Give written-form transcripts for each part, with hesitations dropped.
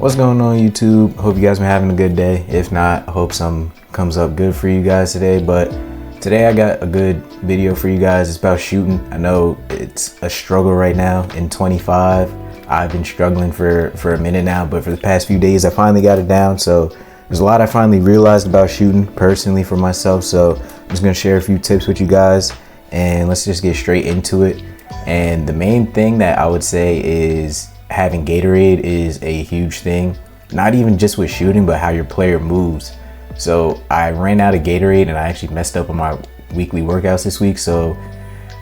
What's going on, YouTube? Hope you guys been having a good day. If not, I hope something comes up good for you guys today. But today I got a good video for you guys. It's about shooting. I know it's a struggle right now in 25. I've been struggling for a minute now, but for the past few days I finally got it down. So there's a lot I finally realized about shooting personally for myself. So I'm just gonna share a few tips with you guys, and let's just get straight into it. And the main thing that I would say is having Gatorade is a huge thing, not even just with shooting, but how your player moves. So I ran out of Gatorade and I actually messed up on my weekly workouts this week. So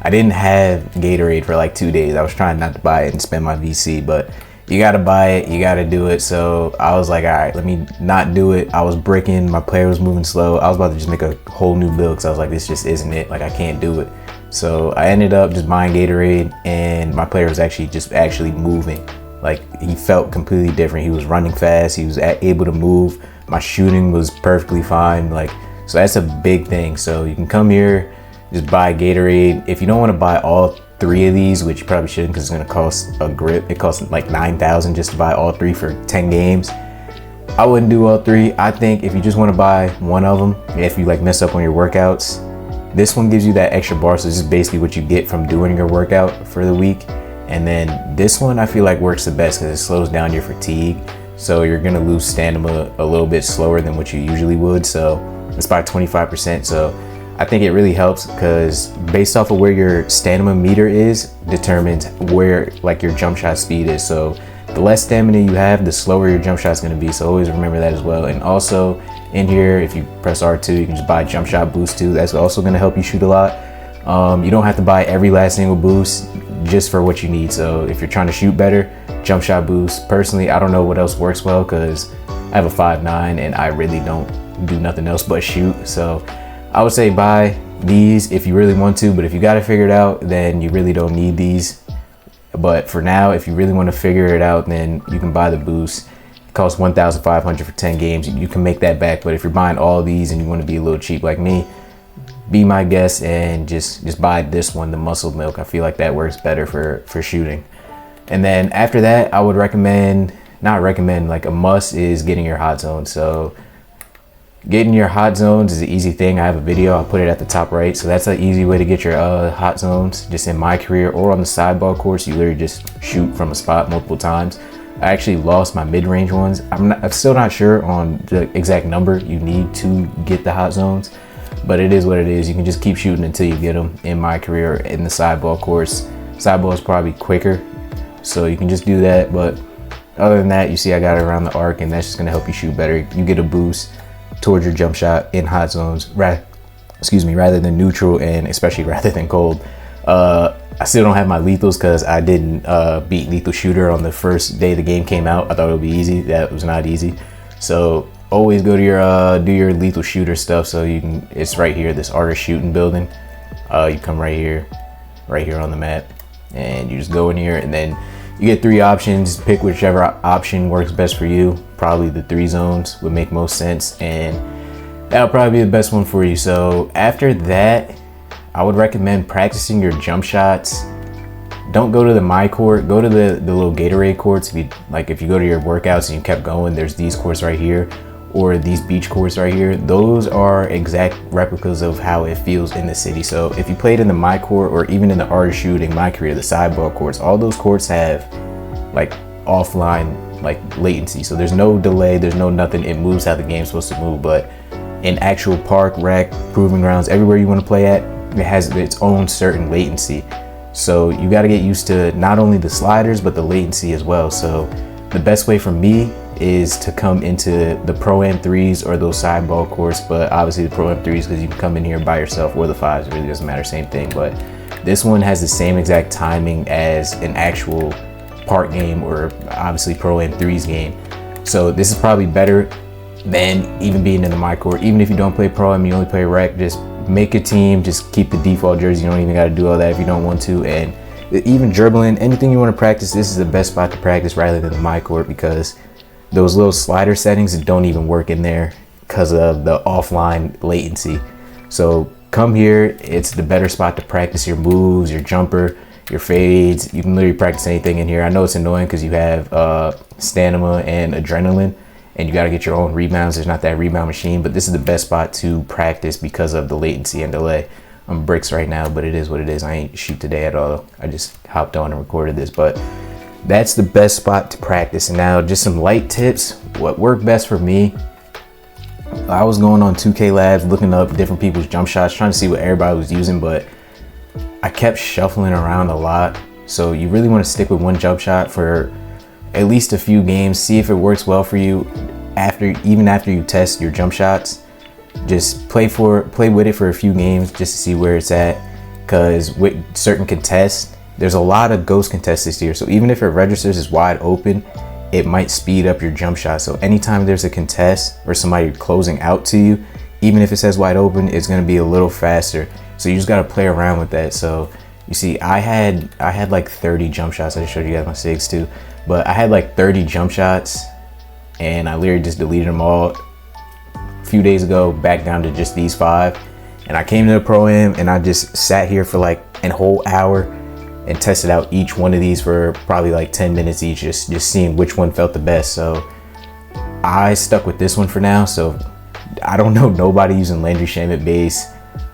I didn't have Gatorade for like 2 days. I was trying not to buy it and spend my VC, but you gotta buy it, you gotta do it. So I was like, all right, let me not do it. I was bricking, my player was moving slow. I was about to just make a whole new build because I was like, this just isn't it. Like, I can't do it. So I ended up just buying Gatorade, and my player was actually moving. Like, he felt completely different. He was running fast, he was able to move. My shooting was perfectly fine. Like, so that's a big thing. So you can come here, just buy Gatorade. If you don't want to buy all 3 of these, which you probably shouldn't because it's going to cost a grip, it costs like 9,000 just to buy all 3 for 10 games. I wouldn't do all 3. I think if you just want to buy one of them, if you like mess up on your workouts, this one gives you that extra bar. So this is basically what you get from doing your workout for the week. And then this one I feel like works the best because it slows down your fatigue. So you're gonna lose stamina a little bit slower than what you usually would. So it's by 25%. So I think it really helps because based off of where your stamina meter is determines where like your jump shot speed is. So the less stamina you have, the slower your jump shot is gonna be. So always remember that as well. And also in here, if you press R2, you can just buy jump shot boost too. That's also gonna help you shoot a lot. You don't have to buy every last single boost, just for what you need. So if you're trying to shoot better, jump shot boost. Personally, I don't know what else works well because I have a 5'9" and I really don't do nothing else but shoot. So I would say buy these if you really want to, but if you got it figured out, then you really don't need these. But for now, if you really want to figure it out, then you can buy the boost. It costs 1,500 for 10 games. You can make that back. But if you're buying all these and you want to be a little cheap like me, be my guest and just buy this one, the muscle milk. I feel like that works better for shooting. And then after that, I would like a must is getting your hot zones. So getting your hot zones is an easy thing. I have a video, I'll put it at the top right. So that's an easy way to get your hot zones. Just in my career or on the sideball course, you literally just shoot from a spot multiple times. I actually lost my mid-range ones. I'm still not sure on the exact number you need to get the hot zones, but it is what it is. You can just keep shooting until you get them. In my career, in the sideball course, sideball is probably quicker, so you can just do that. But other than that, you see I got it around the arc, and that's just gonna help you shoot better. You get a boost towards your jump shot in hot zones, rather than neutral, and especially rather than cold. I still don't have my lethals because I didn't beat lethal shooter on the first day the game came out. I thought it would be easy. That was not easy. So always go to your do your lethal shooter stuff. So you can, it's right here, this artist shooting building. You come right here on the map, and you just go in here, and then you get 3 options. Pick whichever option works best for you. Probably the 3 zones would make most sense, and that'll probably be the best one for you. So after that, I would recommend practicing your jump shots. Don't go to the my court, go to the little Gatorade courts. If you go to your workouts and you kept going, there's these courts right here, or these beach courts right here. Those are exact replicas of how it feels in the city. So if you played in the my court, or even in the artist shooting my career, the sideball courts, all those courts have like offline like latency. So there's no delay, there's no nothing. It moves how the game's supposed to move. But in actual park, rec, proving grounds, everywhere you want to play at, it has its own certain latency. So you got to get used to not only the sliders, but the latency as well. So the best way for me is to come into the Pro-Am 3s or those sideball courts, but obviously the Pro-Am 3s because you can come in here by yourself, or the 5s, it really doesn't matter, same thing. But this one has the same exact timing as an actual park game, or obviously Pro-Am 3s game. So this is probably better than even being in the my court. Even if you don't play Pro-Am, you only play rec, just make a team, just keep the default jersey. You don't even got to do all that if you don't want to. And even dribbling, anything you want to practice, this is the best spot to practice rather than the my court, because those little slider settings don't even work in there because of the offline latency. So come here, it's the better spot to practice your moves, your jumper, your fades. You can literally practice anything in here. I know it's annoying because you have stamina and adrenaline, and you got to get your own rebounds. There's not that rebound machine, but this is the best spot to practice because of the latency and delay. I'm bricks right now, but it is what it is. I ain't shoot today at all. I just hopped on and recorded this, but that's the best spot to practice. And now just some light tips. What worked best for me, I was going on 2K Labs, looking up different people's jump shots, trying to see what everybody was using, but I kept shuffling around a lot. So you really want to stick with one jump shot for at least a few games. See if it works well for you even after you test your jump shots. Just play with it for a few games just to see where it's at. Because with certain contests, there's a lot of ghost contests this year. So even if it registers as wide open, it might speed up your jump shot. So anytime there's a contest or somebody closing out to you, even if it says wide open, it's going to be a little faster. So you just got to play around with that. So you see, I had like 30 jump shots. I just showed you guys my SIGs too, but I had like 30 jump shots, and I literally just deleted them all a few days ago, back down to just these 5. And I came to the Pro-Am and I just sat here for like a whole hour and tested out each one of these for probably like 10 minutes each, just seeing which one felt the best. So I stuck with this one for now. So I don't know nobody using Landry Shamet base,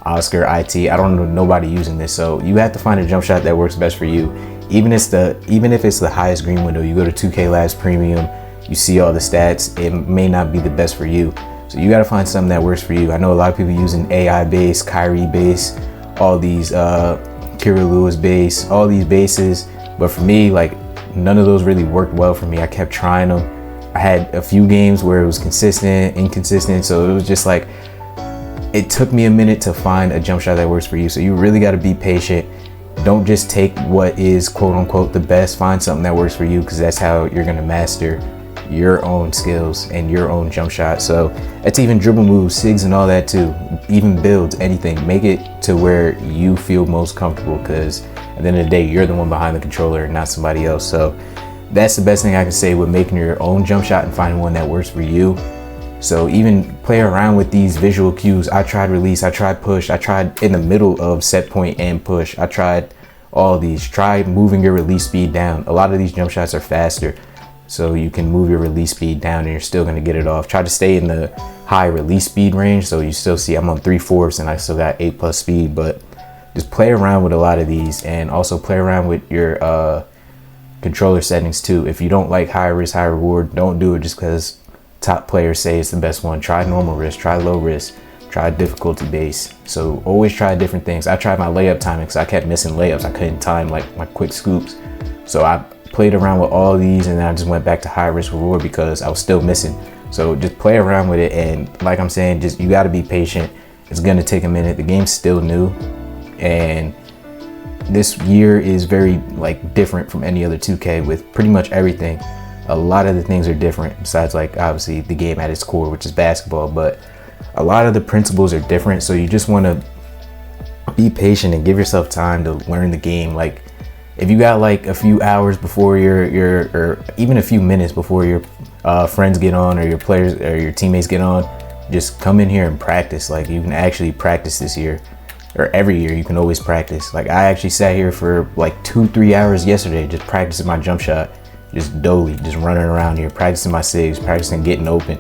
Oscar IT. I don't know nobody using this. So you have to find a jump shot that works best for you. Even if it's the highest green window, you go to 2K Labs Premium, you see all the stats, it may not be the best for you. So you got to find something that works for you. I know a lot of people using AI base, Kyrie base, all these Kira Lewis base, all these bases, but for me, like, none of those really worked well for me. I kept trying them. I had a few games where it was consistent, inconsistent, so it was just like, it took me a minute to find a jump shot that works for you. So you really got to be patient. Don't just take what is quote unquote the best. Find something that works for you, because that's how you're going to master your own skills and your own jump shot. So it's even dribble moves, SIGs and all that too, even builds, anything. Make it to where you feel most comfortable, because at the end of the day, you're the one behind the controller and not somebody else. So that's the best thing I can say with making your own jump shot and finding one that works for you. So even play around with these visual cues. I tried release, I tried push, I tried in the middle of set point and push. I tried all these. Try moving your release speed down. A lot of these jump shots are faster, so you can move your release speed down and you're still going to get it off. Try to stay in the high release speed range, so you still see I'm on 3/4 and I still got 8+ speed. But just play around with a lot of these, and also play around with your controller settings too. If you don't like high risk, high reward, don't do it just because top players say it's the best one. Try normal risk, try low risk, try difficulty base. So always try different things. I tried my layup timing because I kept missing layups. I couldn't time like my quick scoops. So I played around with all these, and then I just went back to high risk reward because I was still missing. So just play around with it, and like I'm saying, just you got to be patient. It's gonna take a minute. The game's still new, and this year is very like different from any other 2K with pretty much everything. A lot of the things are different, besides like obviously the game at its core, which is basketball, but a lot of the principles are different. So you just want to be patient and give yourself time to learn the game. Like if you got like a few hours before or even a few minutes before your friends get on, or your players or your teammates get on, just come in here and practice. Like you can actually practice this year, or every year you can always practice. Like I actually sat here for like 2-3 hours yesterday just practicing my jump shot, just dolly, just running around here practicing my SIGs, practicing getting open.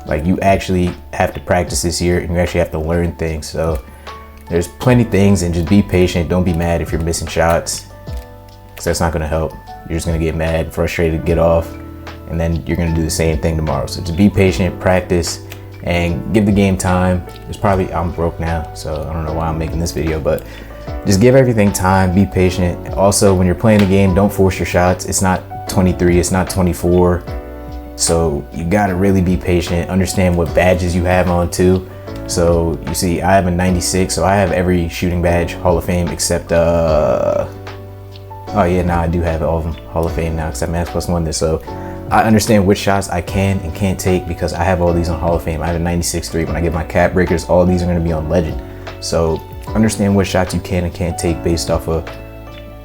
Like you actually have to practice this year, and you actually have to learn things. So there's plenty of things, and just be patient. Don't be mad if you're missing shots, because that's not going to help. You're just going to get mad, frustrated, get off, and then you're going to do the same thing tomorrow. So just be patient, practice, and give the game time. I'm broke now, so I don't know why I'm making this video, but just give everything time, be patient. Also, when you're playing the game, don't force your shots. It's not 23, it's not 24. So you gotta really be patient, understand what badges you have on too. So you see, I have a 96, so I have every shooting badge, Hall of Fame, except, oh yeah, now I do have all of them Hall of Fame now, except Max +1 this. So I understand which shots I can and can't take because I have all these on Hall of Fame. I have a 96.3. When I get my cap breakers, all these are gonna be on Legend. So understand what shots you can and can't take based off of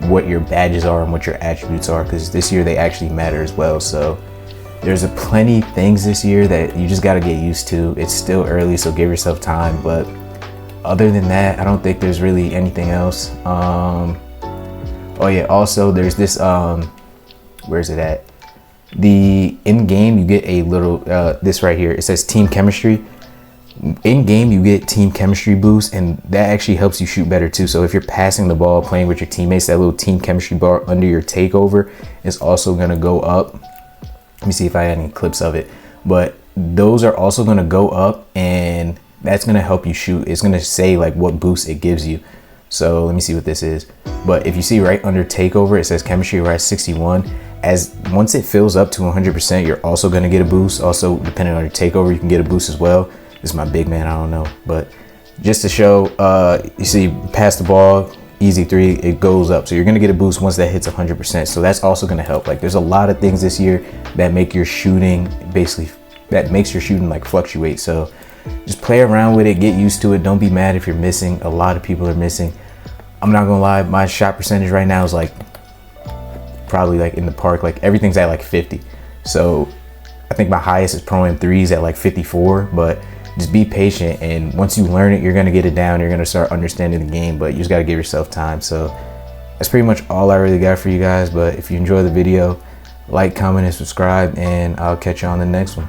what your badges are and what your attributes are, because this year they actually matter as well. So there's plenty things this year that you just got to get used to. It's still early, so give yourself time. But other than that, I don't think there's really anything else. Oh yeah, also there's this, where's it at? The in-game you get a little, this right here, it says team chemistry. In game you get team chemistry boost, and that actually helps you shoot better too. So if you're passing the ball, playing with your teammates, that little team chemistry bar under your takeover is also going to go up. Let me see if I had any clips of it, but those are also going to go up, and that's going to help you shoot. It's going to say like what boost it gives you. So let me see what this is. But if you see right under takeover, it says chemistry, we're at 61. As once it fills up to 100%, you're also going to get a boost. Also, depending on your takeover, you can get a boost as well. This is my big man, I don't know, but just to show, you see pass the ball, easy three, it goes up. So you're gonna get a boost once that hits 100%. So that's also gonna help. Like there's a lot of things this year that make your shooting, basically, that makes your shooting like fluctuate. So just play around with it, get used to it. Don't be mad if you're missing. A lot of people are missing. I'm not gonna lie, my shot percentage right now is like, probably like in the park, like everything's at like 50. So I think my highest is pro in threes at like 54, but just be patient, and once you learn it, you're gonna get it down, you're gonna start understanding the game, but you just gotta give yourself time. So that's pretty much all I really got for you guys. But if you enjoy the video, like, comment, and subscribe, and I'll catch you on the next one.